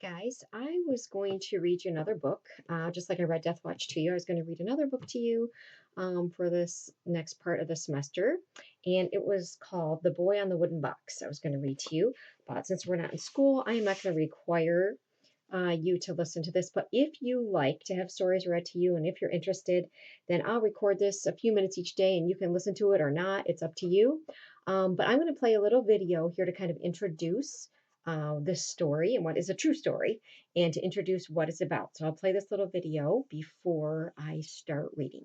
Guys, I was going to read you another book, just like I read Death Watch to you. I was going to read another book to you for this next part of the semester, and it was called The Boy on the Wooden Box. I was going to read to you, but since we're not in school, I am not going to require you to listen to this. But if you like to have stories read to you, and if you're interested, then I'll record this a few minutes each day, and you can listen to it or not. It's up to you. But I'm going to play a little video here to kind of introduce this story and what is a true story and to introduce what it's about. So I'll play this little video before I start reading.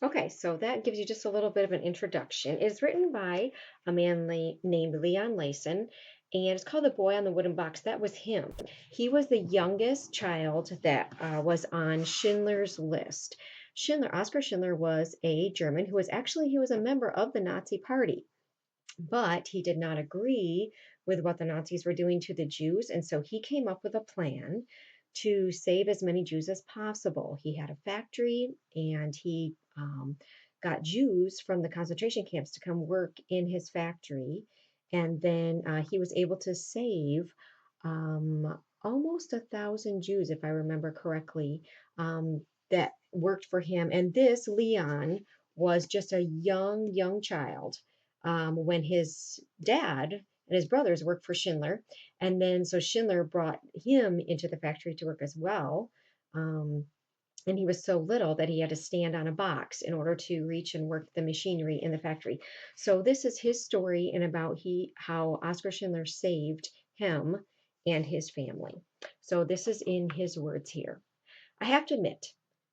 Okay, so that gives you just a little bit of an introduction. It's written by a man named Leon Layson, and it's called The Boy on the Wooden Box. That was him. He was the youngest child that was on Schindler's list. Oscar Schindler was a German who was actually he was a member of the Nazi Party, but he did not agree with what the Nazis were doing to the Jews, and so he came up with a plan to save as many Jews as possible. He had a factory, and he got Jews from the concentration camps to come work in his factory, and then he was able to save almost 1,000 Jews, if I remember correctly, that worked for him. And this Leon was just a young child when his dad and his brothers worked for Schindler. And then so Schindler brought him into the factory to work as well. Um, and he was so little that he had to stand on a box in order to reach and work the machinery in the factory. So this is his story and about how Oscar Schindler saved him and his family. So this is in his words here. I have to admit,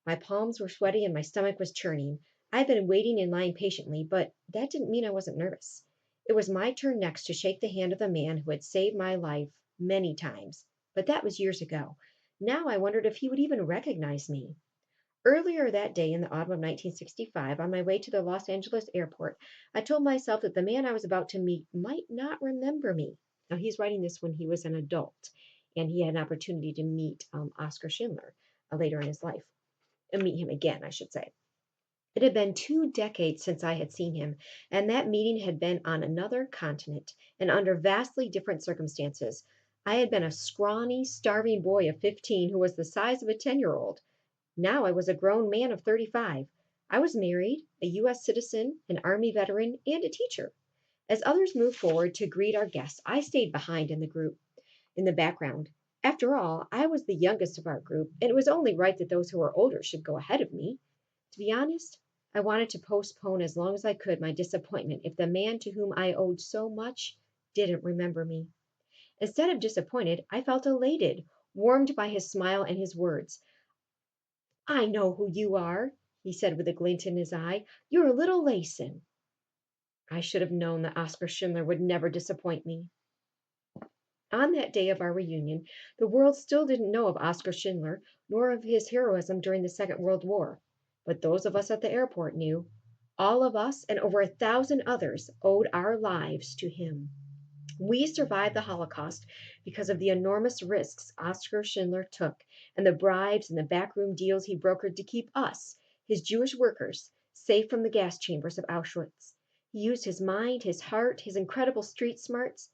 my palms were sweaty and my stomach was churning. I'd been waiting and lying patiently, but that didn't mean I wasn't nervous. It was my turn next to shake the hand of the man who had saved my life many times, but that was years ago. Now I wondered if he would even recognize me. Earlier that day in the autumn of 1965, on my way to the Los Angeles airport, I told myself that the man I was about to meet might not remember me. Now, he's writing this when he was an adult, and he had an opportunity to meet Oscar Schindler later in his life, and meet him again, I should say. It had been 2 decades since I had seen him, and that meeting had been on another continent and under vastly different circumstances. I had been a scrawny, starving boy of 15 who was the size of a 10-year-old. Now I was a grown man of 35. I was married, a U.S. citizen, an Army veteran, and a teacher. As others moved forward to greet our guests, I stayed behind in the group, in the background. After all, I was the youngest of our group, and it was only right that those who were older should go ahead of me. To be honest, I wanted to postpone as long as I could my disappointment if the man to whom I owed so much didn't remember me. Instead of disappointed, I felt elated, warmed by his smile and his words. I know who you are, he said with a glint in his eye. You're little Layson. I should have known that Oscar Schindler would never disappoint me. On that day of our reunion, the world still didn't know of Oscar Schindler, nor of his heroism during the Second World War. But those of us at the airport knew. All of us and over 1,000 others owed our lives to him. We survived the Holocaust because of the enormous risks Oscar Schindler took and the bribes and the backroom deals he brokered to keep us, his Jewish workers, safe from the gas chambers of Auschwitz. He used his mind, his heart, his incredible street smarts,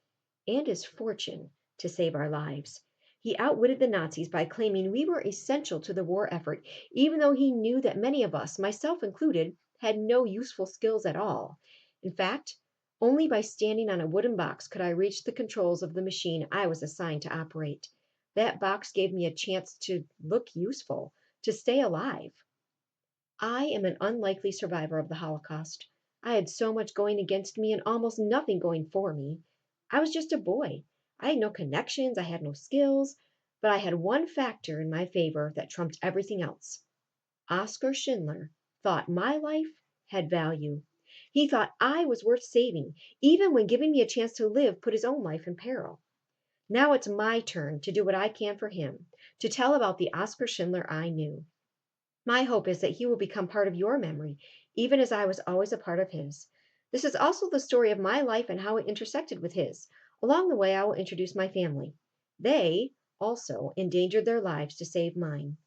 and his fortune to save our lives. He outwitted the Nazis by claiming we were essential to the war effort, even though he knew that many of us, myself included, had no useful skills at all. In fact, Only by standing on a wooden box could I reach the controls of the machine I was assigned to operate. That box gave me a chance to look useful, to stay alive. I am an unlikely survivor of the Holocaust. I had so much going against me and almost nothing going for me. I was just a boy. I had no connections, I had no skills, but I had one factor in my favor that trumped everything else. Oskar Schindler thought my life had value. He thought I was worth saving, even when giving me a chance to live put his own life in peril. Now it's my turn to do what I can for him, to tell about the Oskar Schindler I knew. My hope is that he will become part of your memory, even as I was always a part of his. This is also the story of my life and how it intersected with his. Along the way, I will introduce my family. They also endangered their lives to save mine.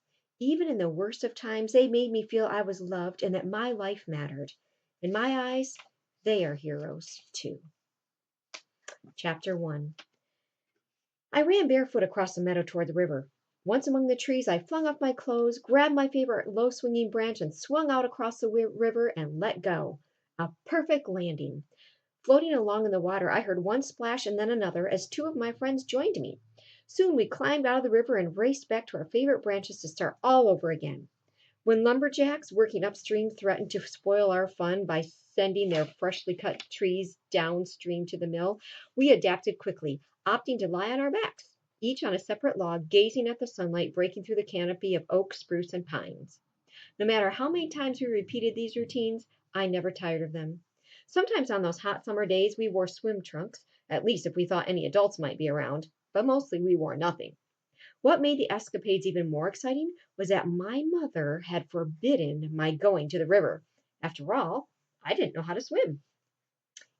Even in the worst of times, they made me feel I was loved and that my life mattered. In my eyes, they are heroes too. Chapter 1. I ran barefoot across the meadow toward the river. Once among the trees, I flung off my clothes, grabbed my favorite low swinging branch, and swung out across the river and let go. A perfect landing. Floating along in the water, I heard one splash and then another as two of my friends joined me. Soon we climbed out of the river and raced back to our favorite branches to start all over again. When lumberjacks working upstream threatened to spoil our fun by sending their freshly cut trees downstream to the mill, we adapted quickly, opting to lie on our backs, each on a separate log, gazing at the sunlight breaking through the canopy of oak, spruce, and pines. No matter how many times we repeated these routines, I never tired of them. Sometimes on those hot summer days, we wore swim trunks, at least if we thought any adults might be around, but mostly we wore nothing. What made the escapades even more exciting was that my mother had forbidden my going to the river. After all, I didn't know how to swim.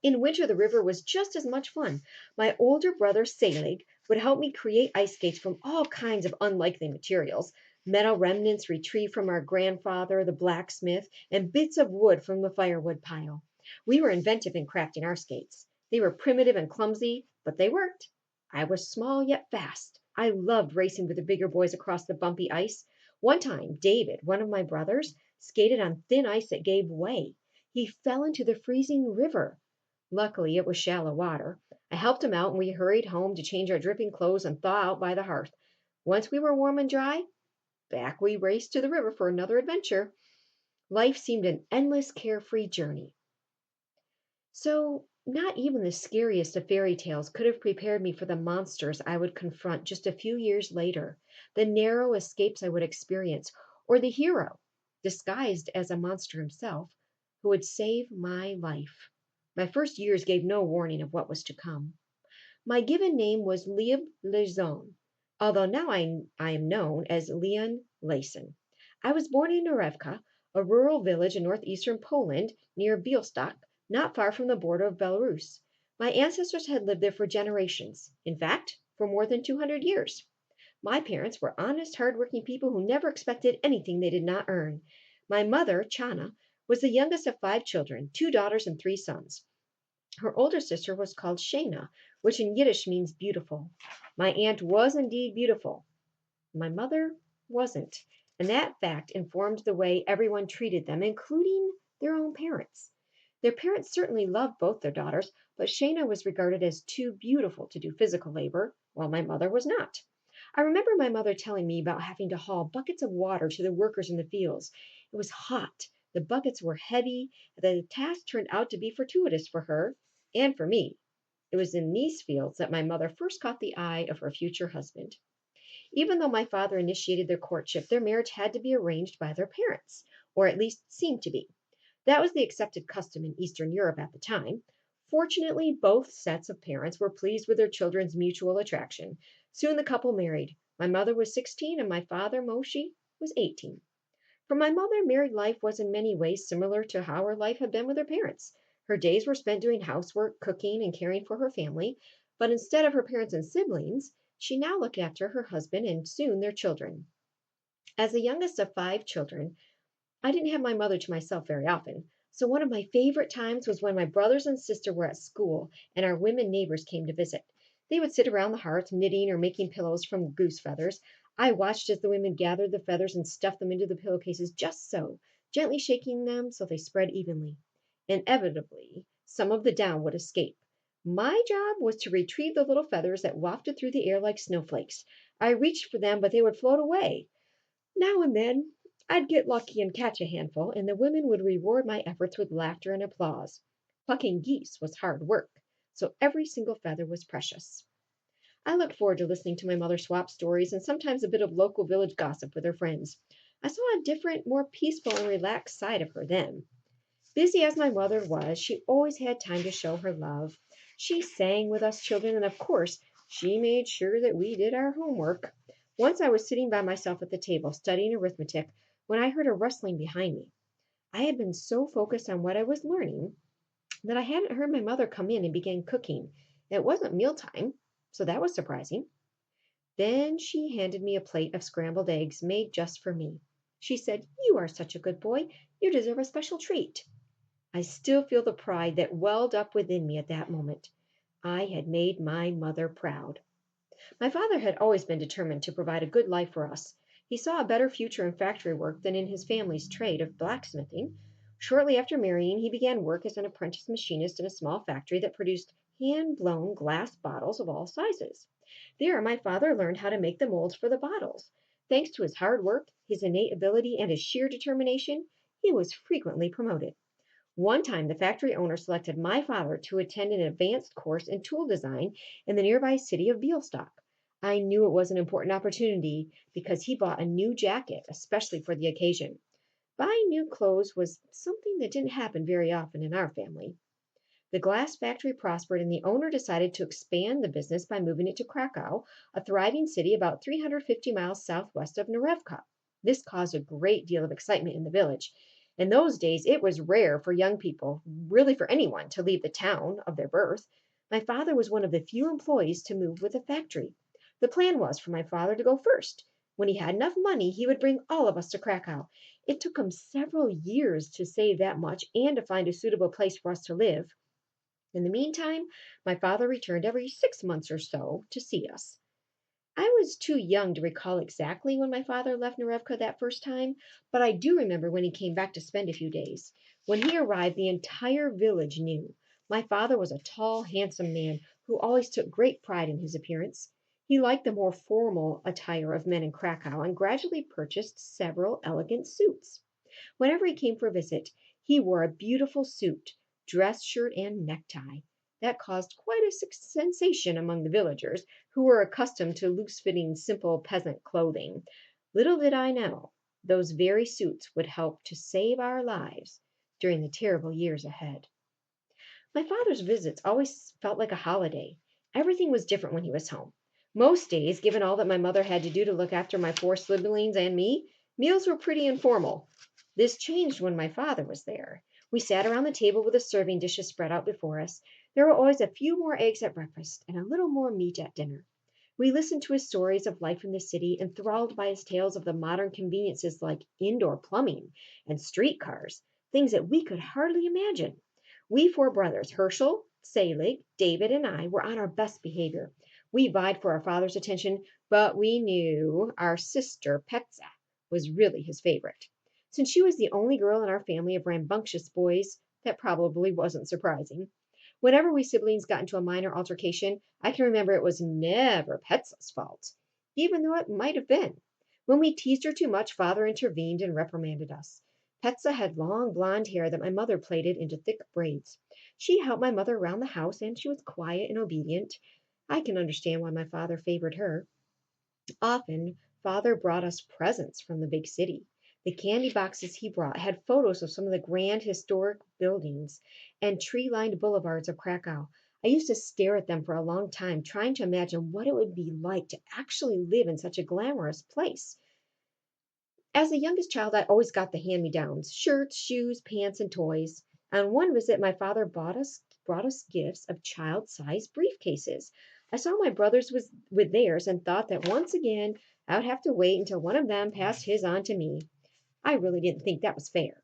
In winter, the river was just as much fun. My older brother, Selig, would help me create ice skates from all kinds of unlikely materials: metal remnants retrieved from our grandfather, the blacksmith, and bits of wood from the firewood pile. We were inventive in crafting our skates. They were primitive and clumsy, but they worked. I was small yet fast. I loved racing with the bigger boys across the bumpy ice. One time, David, one of my brothers, skated on thin ice that gave way. He fell into the freezing river. Luckily, it was shallow water. I helped him out and we hurried home to change our dripping clothes and thaw out by the hearth. Once we were warm and dry, back we raced to the river for another adventure. Life seemed an endless, carefree journey. So, not even the scariest of fairy tales could have prepared me for the monsters I would confront just a few years later, the narrow escapes I would experience, or the hero, disguised as a monster himself, who would save my life. My first years gave no warning of what was to come. My given name was Lieb Lezon, although now I am known as Leon Layson. I was born in Norevka, a rural village in northeastern Poland near Białystok, not far from the border of Belarus. My ancestors had lived there for generations, in fact, for more than 200 years. My parents were honest, hardworking people who never expected anything they did not earn. My mother, Chana, was the youngest of 5 children, 2 daughters and 3 sons. Her older sister was called Shana, which in Yiddish means beautiful. My aunt was indeed beautiful. My mother wasn't, and that fact informed the way everyone treated them, including their own parents. Their parents certainly loved both their daughters, but Shana was regarded as too beautiful to do physical labor, while my mother was not. I remember my mother telling me about having to haul buckets of water to the workers in the fields. It was hot, the buckets were heavy, and the task turned out to be fortuitous for her and for me. It was in these fields that my mother first caught the eye of her future husband. Even though my father initiated their courtship, their marriage had to be arranged by their parents, or at least seemed to be. That was the accepted custom in Eastern Europe at the time. Fortunately, both sets of parents were pleased with their children's mutual attraction. Soon the couple married. My mother was 16 and my father, Moshe, was 18. For my mother, married life was in many ways similar to how her life had been with her parents. Her days were spent doing housework, cooking, and caring for her family, but instead of her parents and siblings, she now looked after her husband and soon their children. As the youngest of 5 children, I didn't have my mother to myself very often, so one of my favorite times was when my brothers and sister were at school and our women neighbors came to visit. They would sit around the hearth knitting or making pillows from goose feathers. I watched as the women gathered the feathers and stuffed them into the pillowcases just so, gently shaking them so they spread evenly. Inevitably, some of the down would escape. My job was to retrieve the little feathers that wafted through the air like snowflakes. I reached for them, but they would float away. Now and then, I'd get lucky and catch a handful, and the women would reward my efforts with laughter and applause. Plucking geese was hard work, so every single feather was precious. I looked forward to listening to my mother swap stories and sometimes a bit of local village gossip with her friends. I saw a different, more peaceful and relaxed side of her then. Busy as my mother was, she always had time to show her love. She sang with us children, and of course, she made sure that we did our homework. Once I was sitting by myself at the table studying arithmetic when I heard a rustling behind me. I had been so focused on what I was learning that I hadn't heard my mother come in and begin cooking. It wasn't mealtime, so that was surprising. Then she handed me a plate of scrambled eggs made just for me. She said, "You are such a good boy. You deserve a special treat." I still feel the pride that welled up within me at that moment. I had made my mother proud. My father had always been determined to provide a good life for us. He saw a better future in factory work than in his family's trade of blacksmithing. Shortly after marrying, he began work as an apprentice machinist in a small factory that produced hand blown glass bottles of all sizes. There, my father learned how to make the molds for the bottles. Thanks to his hard work, his innate ability, and his sheer determination, he was frequently promoted. One time, the factory owner selected my father to attend an advanced course in tool design in the nearby city of Bielstock. I knew it was an important opportunity because he bought a new jacket especially for the occasion. Buying new clothes was something that didn't happen very often in our family. The glass factory prospered, and the owner decided to expand the business by moving it to Krakow, a thriving city about 350 miles southwest of Narevka. This caused a great deal of excitement in the village. In those days, it was rare for young people, really for anyone, to leave the town of their birth. My father was one of the few employees to move with the factory. The plan was for my father to go first. When he had enough money, he would bring all of us to Krakow. It took him several years to save that much and to find a suitable place for us to live. In the meantime, my father returned every 6 months or so to see us. I was too young to recall exactly when my father left Narevka that first time, but I do remember when he came back to spend a few days. When he arrived, the entire village knew. My father was a tall, handsome man who always took great pride in his appearance. He liked the more formal attire of men in Krakow and gradually purchased several elegant suits. Whenever he came for a visit, he wore a beautiful suit, dress shirt, and necktie. That caused quite a sensation among the villagers, who were accustomed to loose fitting, simple peasant clothing. Little did I know, those very suits would help to save our lives during the terrible years ahead. My father's visits always felt like a holiday. Everything was different when he was home. Most days, given all that my mother had to do to look after my four siblings and me, meals were pretty informal. This changed when my father was there. We sat around the table with the serving dishes spread out before us. There were always a few more eggs at breakfast and a little more meat at dinner. We listened to his stories of life in the city, enthralled by his tales of the modern conveniences like indoor plumbing and streetcars, things that we could hardly imagine. We four brothers, Herschel, Selig, David, and I, were on our best behavior. We vied for our father's attention, but we knew our sister, Petza, was really his favorite. Since she was the only girl in our family of rambunctious boys, that probably wasn't surprising. Whenever we siblings got into a minor altercation, I can remember it was never Petza's fault, even though it might have been. When we teased her too much, father intervened and reprimanded us. Petza had long blonde hair that my mother plaited into thick braids. She helped my mother around the house, and she was quiet and obedient. I can understand why my father favored her. Often, father brought us presents from the big city. The candy boxes he brought had photos of some of the grand historic buildings and tree lined boulevards of Krakow. I used to stare at them for a long time, trying to imagine what it would be like to actually live in such a glamorous place. As the youngest child, I always got the hand me downs shirts, shoes, pants, and toys. On one visit, my father brought us gifts of child sized briefcases. I saw my brothers with theirs and thought that once again I would have to wait until one of them passed his on to me. I really didn't think that was fair.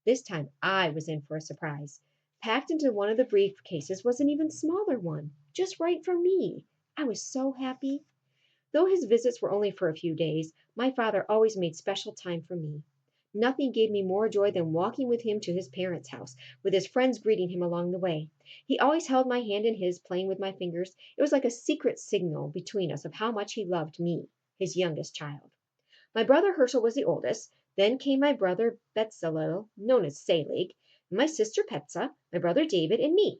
This time I was in for a surprise. Packed into one of the briefcases was an even smaller one, just right for me. I was so happy. Though his visits were only for a few days, my father always made special time for me. Nothing gave me more joy than walking with him to his parents' house, with his friends greeting him along the way. He always held my hand in his, playing with my fingers. It was like a secret signal between us of how much he loved me, his youngest child. My brother Herschel was the oldest. Then came my brother Bezalel, known as Selig, my sister Petza, my brother David, and me.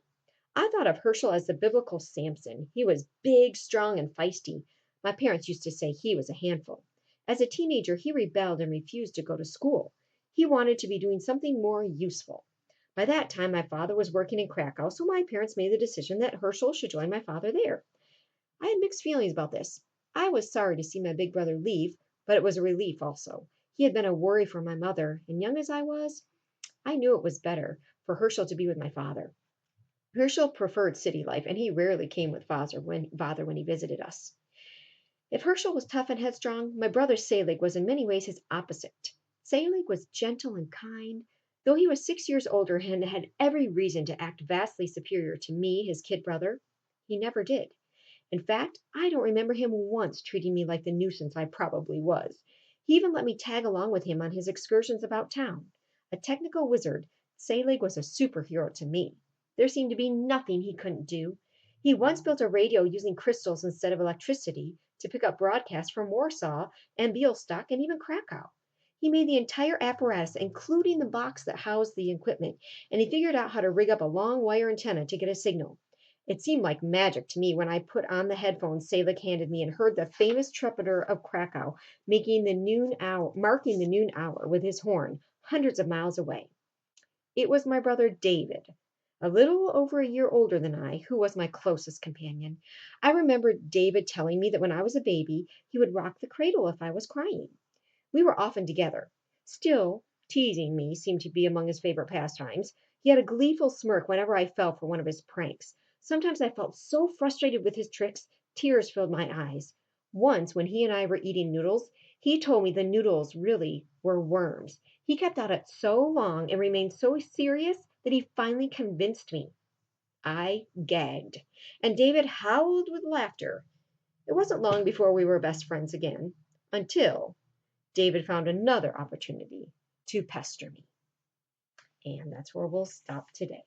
I thought of Herschel as the biblical Samson. He was big, strong, and feisty. My parents used to say he was a handful. As a teenager, he rebelled and refused to go to school. He wanted to be doing something more useful. By that time, my father was working in Krakow, so my parents made the decision that Herschel should join my father there. I had mixed feelings about this. I was sorry to see my big brother leave, but it was a relief also. He had been a worry for my mother, and young as I was, I knew it was better for Herschel to be with my father. Herschel preferred city life, and he rarely came with father when he visited us. If Herschel was tough and headstrong, my brother Selig was in many ways his opposite. Selig was gentle and kind. Though he was 6 years older and had every reason to act vastly superior to me, his kid brother, he never did. In fact, I don't remember him once treating me like the nuisance I probably was. He even let me tag along with him on his excursions about town. A technical wizard, Selig was a superhero to me. There seemed to be nothing he couldn't do. He once built a radio using crystals instead of electricity to pick up broadcasts from Warsaw and Białystok and even Krakow. He made the entire apparatus, including the box that housed the equipment, and he figured out how to rig up a long wire antenna to get a signal. It seemed like magic to me when I put on the headphones Selig handed me and heard the famous trumpeter of Krakow marking the noon hour with his horn, hundreds of miles away. It was my brother David, a little over a year older than I, who was my closest companion. I remember David telling me that when I was a baby, he would rock the cradle if I was crying. We were often together. Still, teasing me seemed to be among his favorite pastimes. He had a gleeful smirk whenever I fell for one of his pranks. Sometimes I felt so frustrated with his tricks, tears filled my eyes. Once, when he and I were eating noodles, he told me the noodles really were worms. He kept at it so long and remained so serious that he finally convinced me. I gagged, and David howled with laughter. It wasn't long before we were best friends again, until David found another opportunity to pester me. And that's where we'll stop today.